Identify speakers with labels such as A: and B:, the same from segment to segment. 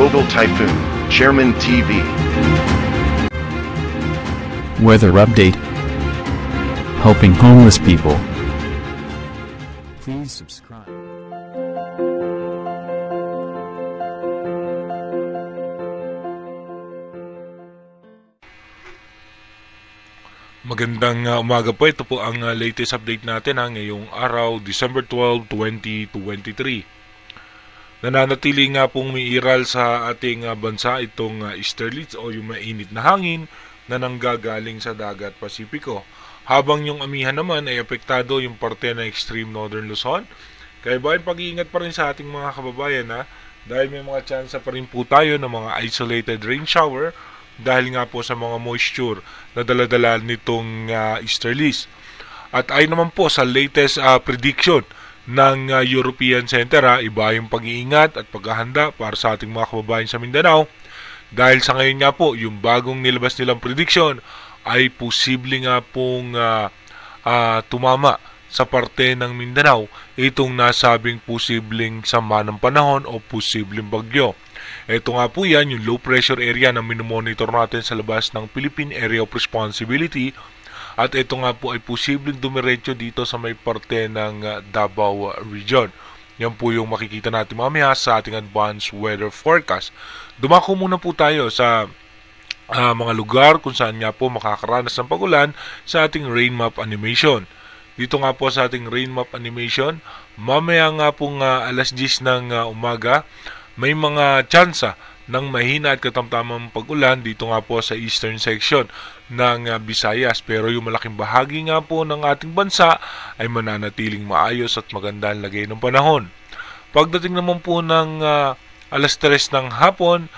A: Global Typhoon, Chairman TV.
B: Weather update. Helping homeless people. Please subscribe.
C: Magandang umaga po. Ito po ang latest update natin ngayong araw, December 12, 2023. Nananatili nga pong umiiral sa ating bansa itong easterlies o yung mainit na hangin na nanggagaling sa dagat Pasipiko. Habang yung amihan naman ay apektado yung parte ng extreme northern Luzon. Kaya ba pag-iingat pa rin sa ating mga kababayan dahil may mga tsansa pa rin po tayo ng mga isolated rain shower dahil nga po sa mga moisture na daladala nitong easterlies. At ay naman po sa latest prediction ng European Center, iba yung pag-iingat at paghahanda para sa ating mga kababayan sa Mindanao. Dahil sa ngayon nga po, yung bagong nilabas nilang prediction ay posible nga pong tumama sa parte ng Mindanao itong nasabing posibleng sama ng panahon o posibleng bagyo. Ito nga po yan, yung low pressure area na minomonitor natin sa labas ng Philippine Area of Responsibility. At ito nga po ay posibleng dumiretso dito sa may parte ng Davao Region. Yan po yung makikita natin mamaya sa ating advanced weather forecast. Dumako muna po tayo sa mga lugar kung saan nga po makakaranas ng pagulan sa ating rain map animation. Dito nga po sa ating rain map animation, mamaya nga pong alas 10 ng umaga, may mga tsansa ng mahina at katamtamang pag-ulan dito nga po sa eastern section ng Visayas. Pero yung malaking bahagi nga po ng ating bansa ay mananatiling maayos at maganda ang lagay ng panahon. Pagdating naman po ng alas 3 ng hapon,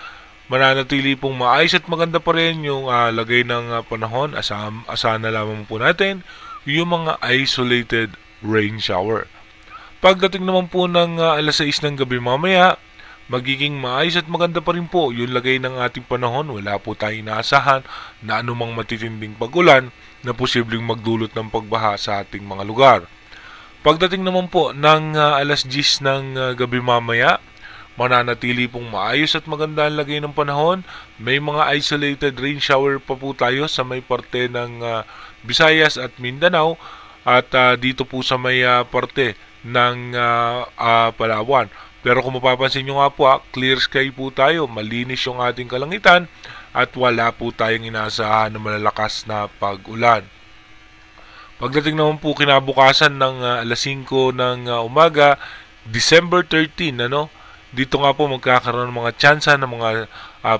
C: mananatili pong maayos at maganda pa rin yung lagay ng panahon. Asahan na lamang po natin yung mga isolated rain shower. Pagdating naman po ng alas 6 ng gabi mamaya, magiging maayos at maganda pa rin po yung lagay ng ating panahon. Wala po tayong inaasahan na anumang matitinding pag-ulan na posibleng magdulot ng pagbaha sa ating mga lugar. Pagdating naman po ng alas 10 ng gabi mamaya, mananatili pong maayos at maganda ang lagay ng panahon. May mga isolated rain shower pa po tayo sa may parte ng Visayas at Mindanao at dito po sa may parte ng Palawan. Pero kung mapapansin nyo nga po, clear sky po tayo, malinis yung ating kalangitan at wala po tayong inaasahan na malalakas na pag-ulan. Pagdating naman po kinabukasan ng alas 5 ng umaga, December 13, dito nga po magkakaroon ng mga tsansa ng mga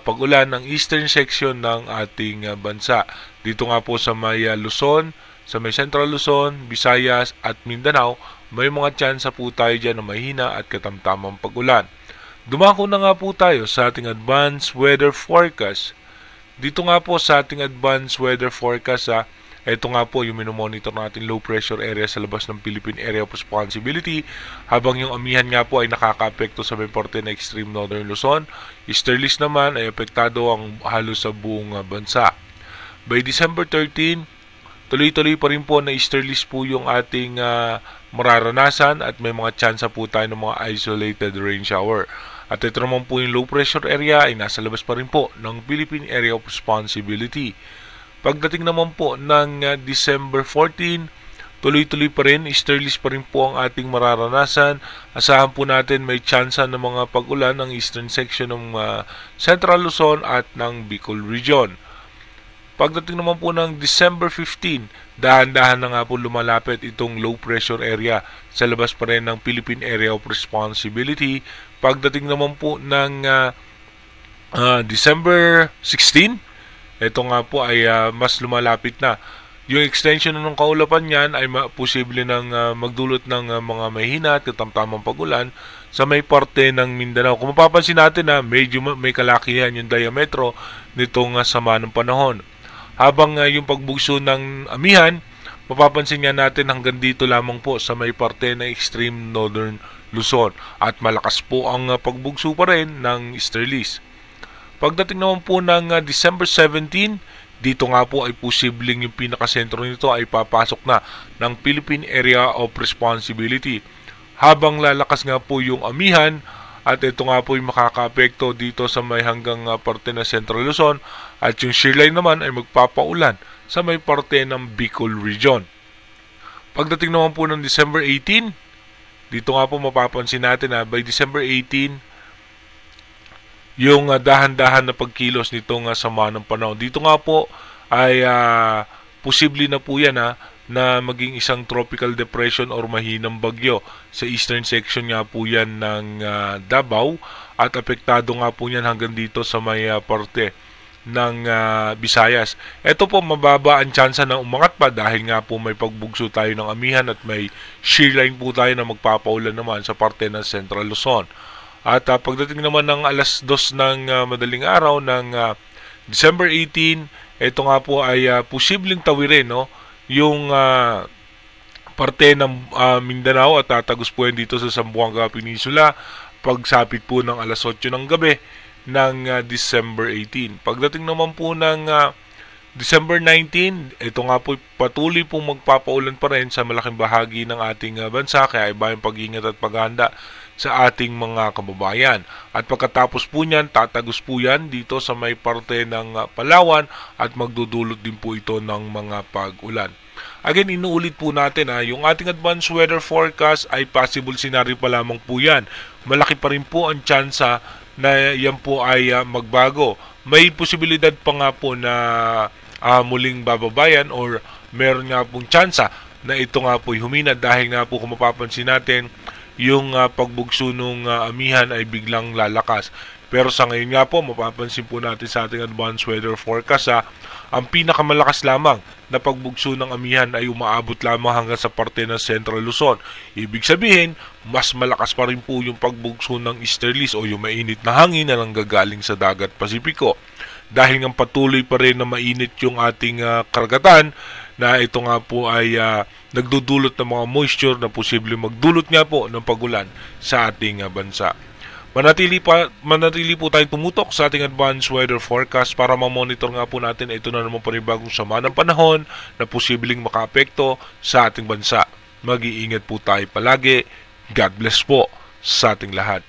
C: pag-ulan ng eastern section ng ating bansa. Dito nga po sa may Luzon, sa may Central Luzon, Visayas at Mindanao, may mga tsansa po tayo dyan na mahina at katamtamang pag-ulan. Dumako na nga po tayo sa ating advanced weather forecast. Dito nga po sa ating advanced weather forecast, ito nga po yung minomonitor natin low pressure area sa labas ng Philippine Area of Responsibility, habang yung amihan nga po ay nakaka-apekto sa may parte na extreme northern Luzon. Easterlies naman ay apektado ang halos sa buong bansa. By December 13, tuloy-tuloy pa rin po na easterlies po yung ating mararanasan at may mga tsansa po tayo ng mga isolated rain shower. At ito naman po yung low pressure area ay nasa labas pa rin po ng Philippine Area of Responsibility. Pagdating naman po ng December 14, tuloy-tuloy pa rin, easterlies pa rin po ang ating mararanasan. Asahan po natin may tsansa ng mga pag-ulan ng eastern section ng Central Luzon at ng Bicol Region. Pagdating naman po ng December 15, dahan-dahan na nga po lumalapit itong low pressure area sa labas pa rin ng Philippine Area of Responsibility. Pagdating naman po ng December 16, ito nga po ay mas lumalapit na. Yung extension ng kaulapan niyan ay posible nang magdulot ng mga mahina at katamtamang pag-ulan sa may parte ng Mindanao. Kung mapapansin natin medyo may kalakihan yung diametro nitong sama ng panahon. Habang yung pagbugso ng amihan, mapapansin nga natin hanggang dito lamang po sa may parte ng extreme northern Luzon. At malakas po ang pagbugso pa rin ng easterlies. Pagdating naman po ng December 17, dito nga po ay posibleng yung pinakasentro nito ay papasok na ng Philippine Area of Responsibility. Habang lalakas nga po yung amihan, at ito nga po yung makakaapekto dito sa may hanggang parte ng Central Luzon, at yung shearline naman ay magpapaulan sa may parte ng Bicol Region. Pagdating naman po ng December 18, dito nga po mapapansin natin na by December 18, yung dahan-dahan na pagkilos nitong sama ng panahon. Dito nga po ay posible na po yan na maging isang tropical depression or mahinang bagyo. Sa eastern section nga po yan ng Davao, at apektado nga po yan hanggang dito sa may parte ng Visayas. Ito po mababa ang tsansa na umangat pa dahil nga po may pagbugso tayo ng amihan at may shearline po tayo na magpapaulan naman sa parte ng Central Luzon. At pagdating naman ng alas 2 ng madaling araw ng December 18, ito nga po ay posibleng tawirin yung parte ng Mindanao at tatagos po yan dito sa Zamboanga Peninsula pagsapit po ng alas 8 ng gabi ng December 18. Pagdating naman po ng December 19, ito nga po patuloy pong magpapaulan pa rin sa malaking bahagi ng ating bansa, kaya iba yung pag-ingat at paghahanda sa ating mga kababayan. At pagkatapos po niyan, tatagos po yan dito sa may parte ng Palawan at magdudulot din po ito ng mga pag-ulan. Again, inuulit po natin yung ating advanced weather forecast ay possible scenario pa lamang po yan. Malaki pa rin po ang tsansa na yan po ay magbago. May posibilidad pa nga po na muling bababayan or meron nga pong tsansa na ito nga po ay humina dahil nga po kung mapapansin natin yung pagbugso ng amihan ay biglang lalakas. Pero sa ngayon nga po, mapapansin po natin sa ating advanced weather forecast ang pinakamalakas lamang na pagbugso ng amihan ay umaabot lamang hanggang sa parte ng Central Luzon. Ibig sabihin, mas malakas pa rin po yung pagbugso ng easterlies o yung mainit na hangin na nanggagaling sa dagat Pasipiko. Dahil nga patuloy pa rin na mainit yung ating karagatan, na ito nga po ay nagdudulot ng mga moisture na posible magdulot nga po ng pagulan sa ating bansa. Manatili po tayong tumutok sa ating advanced weather forecast para ma-monitor nga po natin ito na naman panibagong sama ng panahon na posibleng makaapekto sa ating bansa. Mag-iingat po tayo palagi. God bless po sa ating lahat.